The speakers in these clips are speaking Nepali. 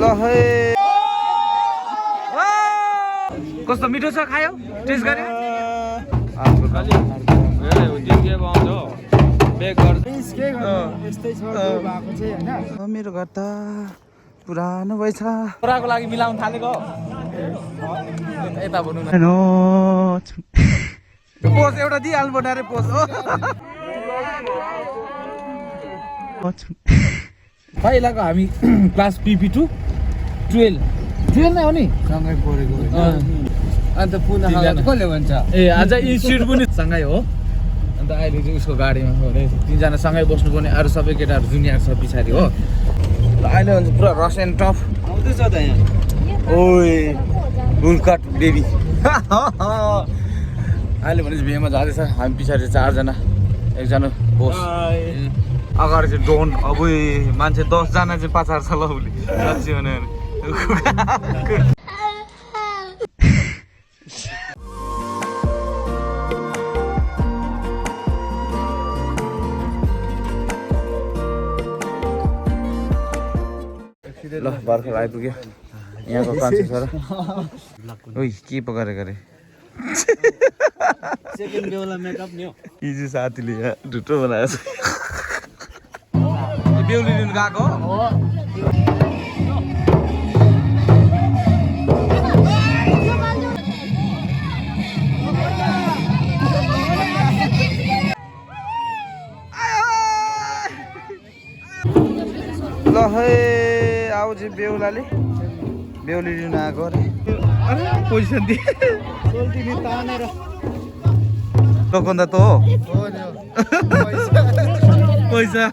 ल है कस्तो मिठो छ खायो टेस्ट गरे मेरो घर त पुरानो भएछ छोराको लागि मिलाउन थालेको यता भन्नु पोज एउटा दिइहाल्नु पर्ने अरे पोज हो पहिलाको हामी क्लास PP2 12 नै हो नि सँगै पढेको अन्त पुनः कसले भन्छ ए आज इन्स्टिट्युट पनि सँगै हो अन्त अहिले चाहिँ उसको गाडीमा तिनजना सँगै बस्नुपर्ने अरू सबै केटाहरू जुनियर छ पछाडि हो अहिले भन्छ पुरा रस एन्ड टफ आउँदैछ त यहाँ ओए बुलकट बेबी अहिले भनेपछि बिहेमा जाँदैछ हामी पछाडि 4 जना एकजना बोस अगाडि चाहिँ डोन अब मान्छे 10 जना चाहिँ पछाड छ ल उसले साँच्चै भने ल भर्खर आइपुग्यो यहाँको कान्छो छोरा ओइ के पकाएर गरे सेकेन्ड बेला मेकअप नि हो इजी साथीले यहाँ ढुट्टो बनाएको छ बेहुली लिनु गएको हो ल है आऊ चाहिँ बेहुलाले बेहुली लिनु आएको अरे पोजिसन दिए सोल्टिनी तानेर दोकानदार त हो पैसा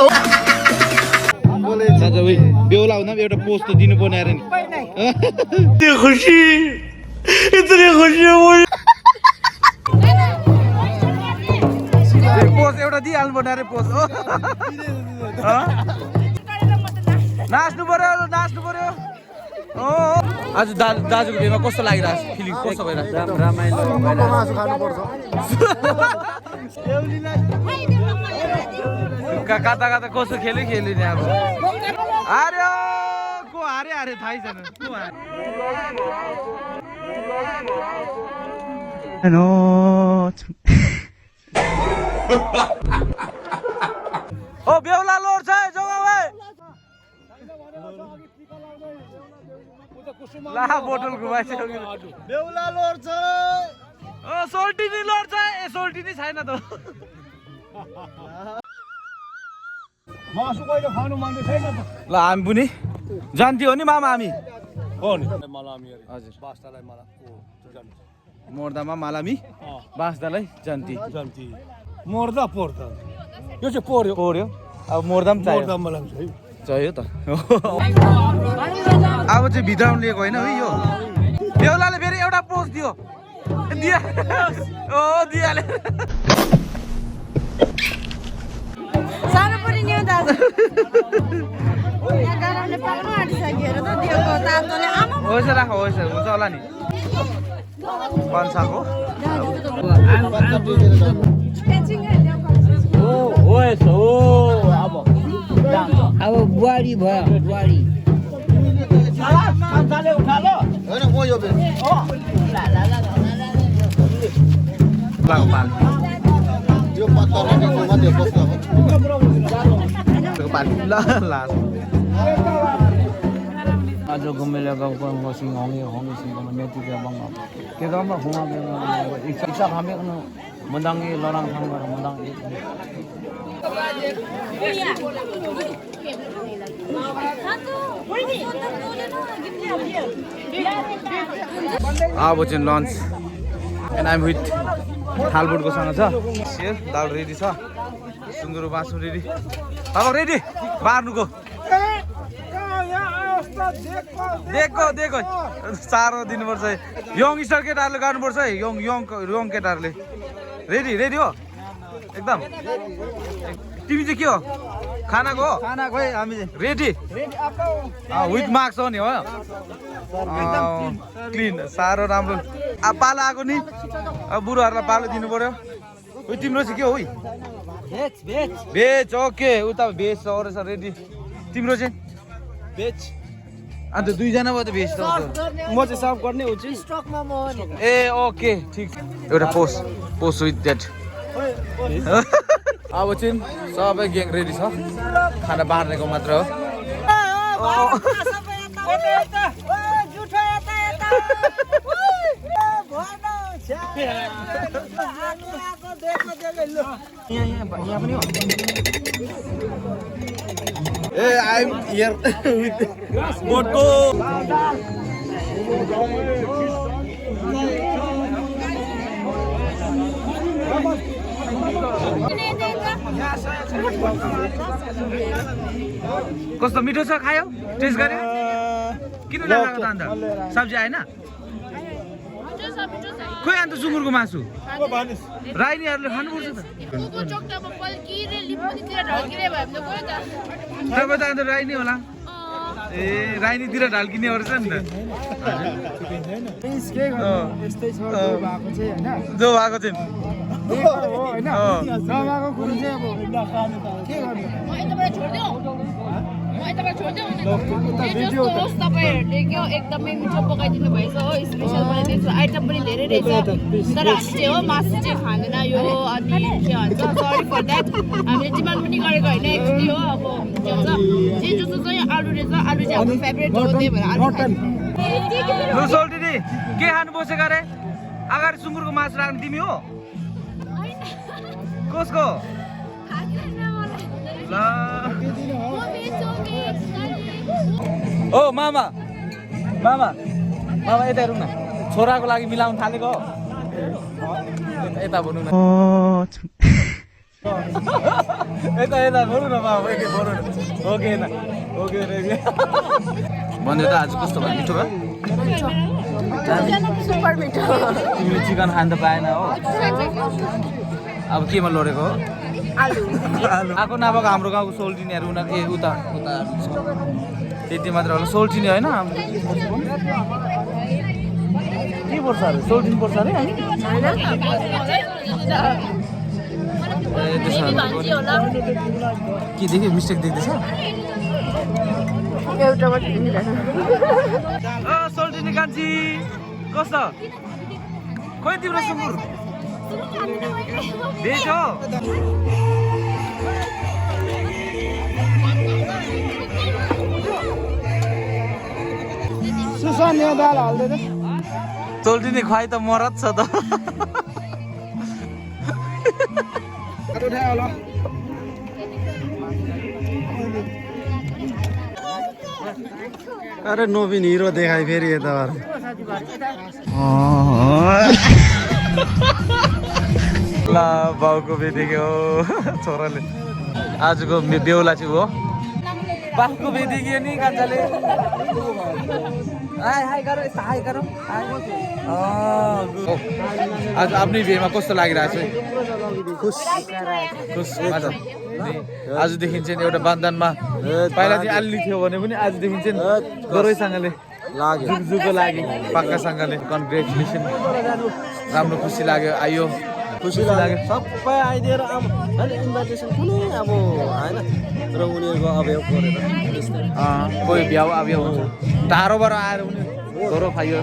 हो बेहुला हुँदा पनि एउटा पोस्ट त दिनु पर्ने अरे नि खुसी पोस्ट एउटा दिइहाल्नु पर्ने अरे पोस्ट हो नाच्नु पर्यो आज दाजुको बिहेमा कस्तो लागिरहेको छ फिलिङ कस्तो भइरहेको छ रमाइलो मासु खानुपर्छ कता कस्तो खेल्यो नि अब अरे को हारे थाहै छैन ओ बेहुला लोड छ जग्गा भाइ ला बोतल घुमाइसक्यो बेहुला लड्छ ओ सोल्टिनी लड्छ ए सोल्टिनी छैन त मासु कहिले खानु मन छैन त ल हामी पनि जान्थ्यो हो नि मामा हामी हो नि मलामी हजुर बास्तालाई मला मोर्दामा मालामी बाँसदालाई जन्ती मोर्दा पोर्दा यो चाहिँ पोर्यो अब मोर्दा पनि चाहियो चाहियो त अब चाहिँ भित्राउनु लिएको होइन है यो बेहुलाले फेरि एउटा पोज दियो दिइहाले सानो पनि नि दाजु यहाँ गरमले पाक्नु आँटिसक्यो त दिएको तातोले आमा होस् राख होस् हुन्छ होला नि पन्साको अब बुहारी भयो बुहारी आज घुमेले गाउँको सिंह होंगे सिंह नेति के बंग के गाउँमा हुमा इच्छा हामी न मदांगे लराङ थाङ मदाङ अब चाहिँ लन्च एन्ड आइम विथ थालबुटको सँग छ सेल दाल रेडी छ सुँगुरको मासु रेडी अब रेडी बार्नुको देखो साह्रो दिनुपर्छ यङ स्टार केटाहरूले गर्नुपर्छ है यङ केटाहरूले रेडी हो एकदम तिमी चाहिँ के हो खानाको हो हामी रेडी विथ मार्क्स हो नि हो क्लिन साह्रो राम्रो अब पालो आएको नि अब बुढोहरूलाई पालो दिनु पर्यो तिम्रो चाहिँ के हो भेज ओके उता भेज छ रेडी तिम्रो चाहिँ भेज अन्त दुईजना भयो त भेज त म चाहिँ सर्भ गर्ने हो चाहिँ स्टकमा म हो नि ए ओके ठिक एउटा पोस्ट विथ द्याट अब चाहिँ सबै ग्याङ रेडी छ खाना बाँड्नेको मात्र हो ए आई एम हियर विथ मोटो कस्तो मिठो छ खायो टेस्ट गर्यो किन लगाएको त अन्त सब्जी आएन खोइ अन्त सुँगुरको मासु राईनीहरूले खानुपर्छ त तपाईँ त अन्त राईनी होला ए राईनीतिर ढल्किने रहेछ नि त जो भएको चाहिँ तपाईँहरूले क्या एकदमै मिठो पकाइदिनु भएछ हो स्पेसल बनाइदिएको छ आइटम पनि धेरै रहेछ तर हामी चाहिँ हो मासु चाहिँ खाँदैन यो अनि के भन्छ सरी फर द्याट हामीले डिमान्ड पनि गरेको होइन एक्चुली हो अब के भन्छ जे जस्तो चाहिँ आलु रहेछ आलु चाहिँ हाम्रो फेभरेट हो त्यही भएर आलु सोल्टिनी के खानु बसेको अरे अगाडि सुँगुरको मासु राख्ने तिमी हो कसको ल ओ मामा मामा मामा यता हेरौँ न छोराको लागि मिलाउनु थालेको यता भनौँ न यता यता भनौँ न मामा एकै भनौँ न ओके न ओके भन्यो त आज कस्तो भयो मिठो भयो सुपर मिठो तिमीले चिकन खान त पाएन हो अब केमा लडेको हो आलु आएको नभएको हाम्रो गाउँको सोल्टिनीहरू उनीहरू ए उता उता त्यति मात्र होला सोल्टिनी होइन के पर्छ अरे सोल्टिनी पर्छ अरे हामी ए त्यसो के देख्यो मिस्टेक देख्दैछ एउटा मात्रै सोल्टिनी कान्छी कस्तो खोइ तिम्रो सुँगुर भेज हो सुसान्य दाल हाल्दैन सोल्टिनी खुवाइ त मरत छ त अरे नवीन हिरो देखाइ फेरि यता ल बाउको बेदेक्यो छोराले आजको बेहुला चाहिँ हो बाउको बेदेक्यो नि कान्छाले हाई गरौँ यस्तो हाई गरौँ आज आफ्नै बिहेमा कस्तो लागिरहेको छ खुस मजा आजदेखि चाहिँ एउटा बन्धनमा पहिला चाहिँ अल्ली थियो भने पनि आजदेखि चाहिँ गरौँसँगले जुगजुगको लागि पक्कासँगले कन्ग्रेचुलेसन राम्रो खुसी लाग्यो आयो खुसी लाग्यो सबै आइदिएर अब इन्भाइटेसन कुनै अब होइन र उनीहरूको अभ्याव गरेर कोही भ्याउ अभ्याउ हुन्छ टाढोबाट आएर उनी गरौँ खायो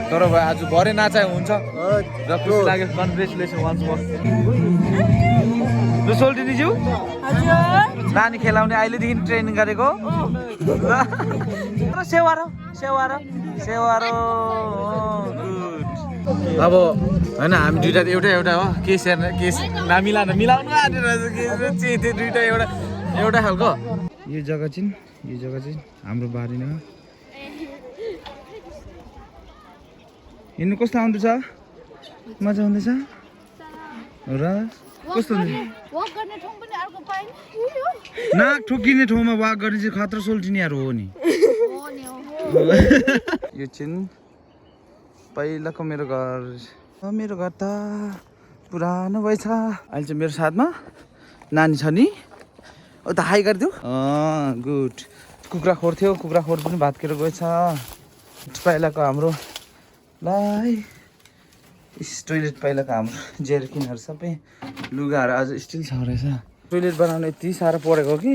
तर आज भरे नाचाइ हुन्छ र खुसी लाग्यो कन्ग्रेचुलेसन वान्स मोर ल सोल्टिनीज्यू नानी खेलाउने अहिलेदेखि ट्रेनिङ गरेको सेवारो सेवारो सेवारो अब होइन हामी दुइटा एउटा एउटा हो केस हेर्ने केस नमिलाउनु मिलाउनु आँटेर त्यो दुइटा एउटा एउटा खालको यो जग्गा चाहिँ हाम्रो बारी नै हो हिँड्नु कस्तो आउँदैछ मजा आउँदैछ र कस्तो नाक ठोकिने ठाउँमा वाक गर्ने चाहिँ खतरा सोल्टिनीहरू हो नि यो चाहिँ पहिलाको मेरो घर त पुरानो भएछ अहिले चाहिँ मेरो साथमा नानी छ नि ओ त हाई गरिदियो गुड कुखुरा खोर थियो कुखुरा खोर पनि भात्केर गएछ पहिलाको हाम्रो लाई टोइलेट पहिलाको हाम्रो जेरकिनहरू सबै लुगाहरू आज स्टिल छ रहेछ टोइलेट बनाउनु यति साह्रो परेको कि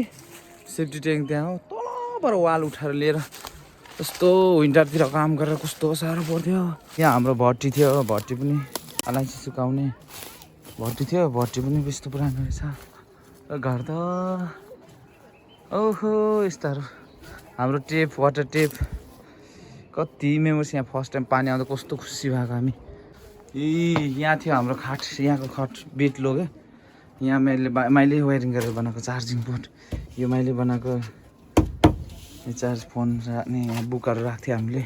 सेफ्टी ट्याङ्क त्यहाँ हो तल पर वाल उठाएर लिएर कस्तो विन्टरतिर काम गरेर कस्तो साह्रो पर्थ्यो। यहाँ हाम्रो भट्टी थियो, भट्टी पनि अलैँची सुकाउने भट्टी थियो, भट्टी पनि त्यस्तो पुरानो रहेछ। र घर त ओहो यस्ताहरू हाम्रो टेप वाटर टेप कति मेमोरिज। यहाँ फर्स्ट टाइम पानी आउँदा कस्तो खुसी भएको हामी। यहाँ थियो हाम्रो खाट, यहाँको खाट बेड लोग्यो। यहाँ मैले वायरिङ गरेर बनाएको चार्जिङ पोर्ट, यो मैले बनाएको चार्ज फोन राख्ने, यहाँ बुकहरू राख्थ्यो हामीले,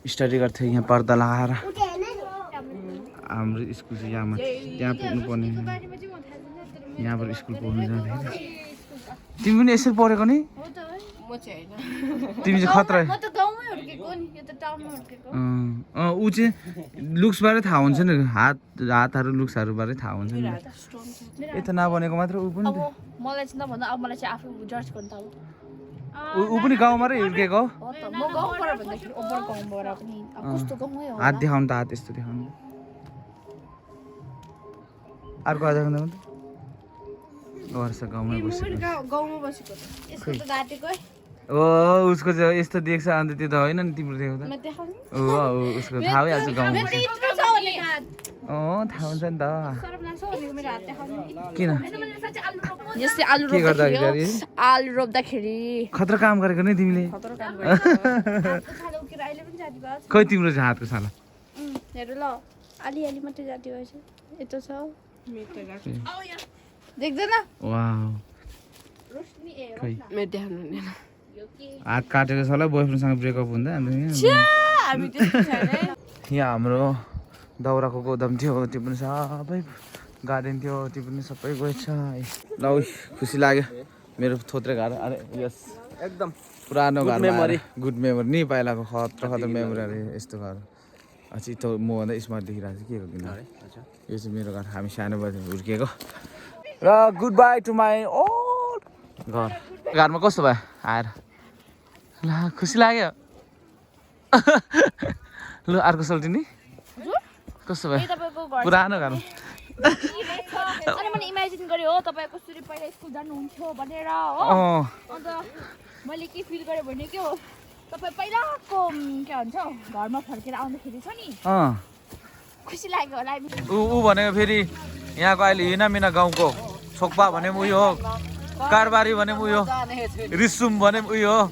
स्टडी गर्थ्यो यहाँ पर्दा लगाएर। हाम्रो स्कुल चाहिँ यहाँ त्यहाँ पुग्नु पर्ने, यहाँबाट स्कुल पढ्नु जाँदाखेरि। तिमी पनि यसरी पढेको नि? तिमी चाहिँ खतरा। ऊ चाहिँ लुक्सबाटै थाहा हुन्छ नि, हातहरू लुक्सहरूबाटै थाहा हुन्छ नि। यता नबनेको मात्र ऊ पनि, मलाई चाहिँ नभन्दा अब मलाई चाहिँ आफू जज गर्नु त ऊ पनि गाउँबाटै हुर्केको। म गाउँबाट भन्दाखेरि ओभर गाउँबाट पनि कस्तो गाउँमै हो। हात देखाउनु त, हात यस्तो देखाउनु। अर्को हात देखाउँदा पनि गर्छ गाउँमै बसेको। गाउँमा बसेको त यसको त घाटेको है। ओ उसको चाहिँ यस्तो देख्छ, अन्त त्यो त होइन नि तिम्रो देख्दा। उसको थाहा भइहाल्छ गाउँमा। थाहा हुन्छ नि त। किन जस्तै आलु रोप्दाखेरि आलु रोप्दाखेरि खतरा काम गरेको नि तिमीले। खै तिम्रो चाहिँ हातको साला हेर ल, अलिअलि मात्रै जाति भएछ। यस्तो छ देख्दैन? हात काटेको छ होला बोयफ्रेन्डसँग ब्रेकअप हुँदा। यहाँ हाम्रो दाउराको गोदाम थियो, त्यो पनि सबै गार्डन थियो, त्यो पनि सबै गएछ। ल खुसी लाग्यो मेरो थोत्रे घर। अरे यस एकदम पुरानो घर, मेमोरी, गुड मेमोरी नि पहिलाको खतरा मेमोरी। अरे यस्तो घर अझै त मभन्दा स्मार्ट देखिरहेको छ के हो किन। यो चाहिँ मेरो घर, हामी सानो बजे हुर्किएको। र good bye to my old घर। घरमा कस्तो भयो आएर? ल खुसी लाग्यो। ल अर्को सोल्टी नि कस्तो भयो? पुरानो घर। अनि मैले इमेजिन गरेँ हो तपाईँ कसरी पहिला स्कुल जानुहुन्थ्यो भनेर हो। अन्त मैले के फिल गरेँ भने के हो, तपाईँ पहिलाको के भन्छ घरमा फर्केर आउँदाखेरि छ नि खुसी लाग्यो होला। ऊ भनेको फेरि यहाँको अहिले हिनामिना गाउँको छोक्पा भने पनि उयो हो, कारबारी भने पनि उयो, रिसुम भने पनि उयो हो।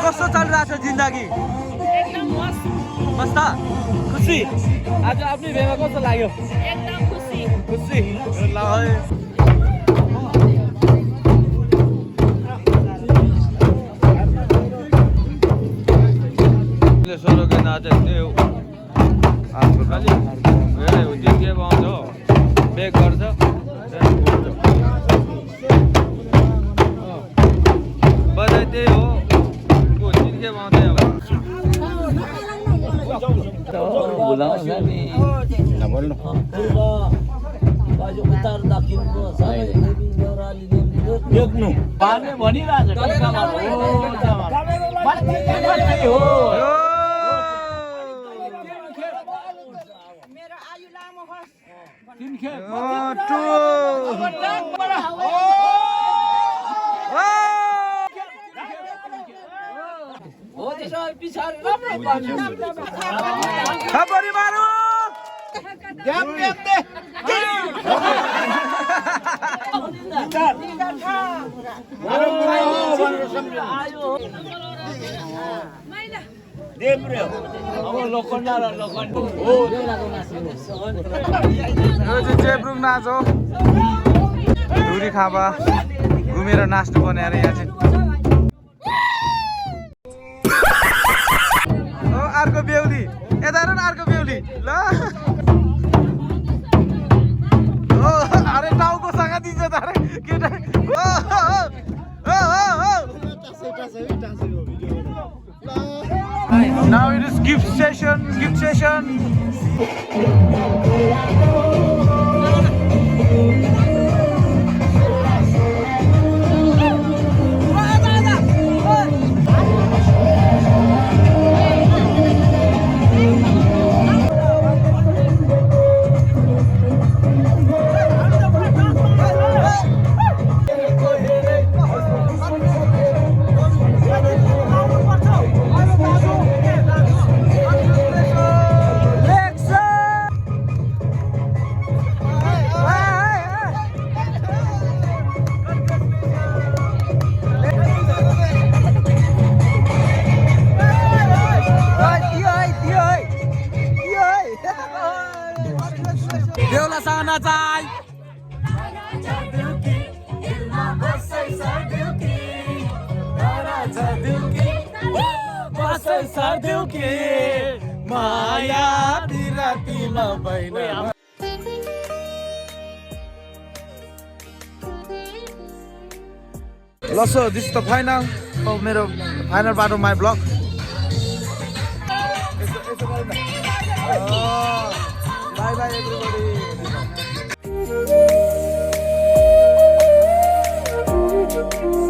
कस्तो चलिरहेको छ जिन्दगी? एकदम मस्त मस्त खुसी। आज आफ्नै भेमा कस्तो लाग्यो? एकदम खुसी खुसी। ल है सोलो के नाचते हो आफ्नो खाली ए उजिन के पाउँछ बेक गर्छ बजाइ त्यही हो उजिन के पाउँछ अब बुझाउँछ नि नबोल्नु बाजु उतार दक्षिणको सबै देवी देउरालीले देख्नु पार्ने भनिरहेछ ढोकामा हो तिमी थपडी मारु चेब्रुङ नाच हो धुरी खाँबा घुमेर नाच्नु पर्ने अरे यहाँ चाहिँ अर्को बेहुली यता हेर न अर्को बेहुली ल अरे टाउको सँग दिन्छ त अरे केटा Now it is gift session. देउलासँग नचाइ माया बिरातीमा बैन ल so this is the final मेरो final part of my blog bye bye everybody